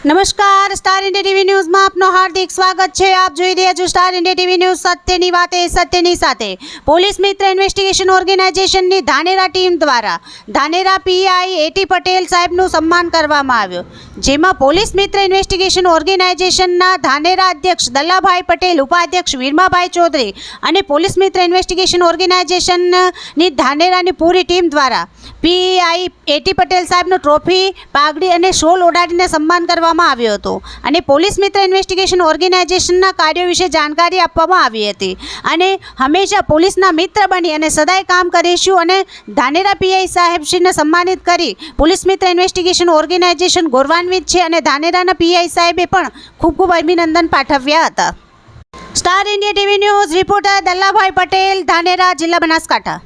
નમસ્કાર, star India TV ન્યૂઝમાં આપનું હાર્દિક સ્વાગત છે। આપ જોઈ રહ્યા છો સ્ટાર ઇન્ડિયા ટીવી ન્યૂઝ, સત્યની વાતે સત્યની સાથે। પોલીસ મિત્ર ઇન્વેસ્ટિગેશન ઓર્ગેનાઇઝેશનની ધાનેરા ટીમ દ્વારા ધાનેરા પીઆઈ એટી પટેલ સાહેબનું સન્માન કરવામાં આવ્યું, જેમાં પોલીસ મિત્ર ઇન્વેસ્ટિગેશન ઓર્ગેનાઇઝેશનના ધાનેરા અધ્યક્ષ દલ્લાભાઈ પટેલ, ઉપાધ્યક્ષ વીરમાભાઈ ચૌધરી અને પોલીસ મિત્ર ઇન્વેસ્ટિગેશન ઓર્ગેનાઇઝેશનની ધાનેરાની પૂરી ટીમ દ્વારા પીઆઈ એટી પટેલ સાહેબનું ટ્રોફી, પાઘડી અને શોલ ઓઢાડીને સન્માન કરવામાં આવ્યો હતો અને પોલીસ મિત્ર ઇન્વેસ્ટિગેશન ઓર્ગેનાઇઝેશનના કાર્યો વિશે જાણકારી આપવામાં આવી હતી અને હંમેશા પોલીસના મિત્ર બની અને સદાય કામ કરીશું અને ધાનેરા પીઆઈ સાહેબશ્રીને સન્માનિત કરી પોલીસ મિત્ર ઇન્વેસ્ટિગેશન ઓર્ગેનાઇઝેશન ગૌરવાન્વિત છે અને ધાનેરાના પીઆઈ સાહેબે પણ ખૂબ ખૂબ અભિનંદન પાઠવ્યા હતા। Star India TV news reporter Dallabhai Patel, Dhanera, જિલ્લા બનાસકાંઠા।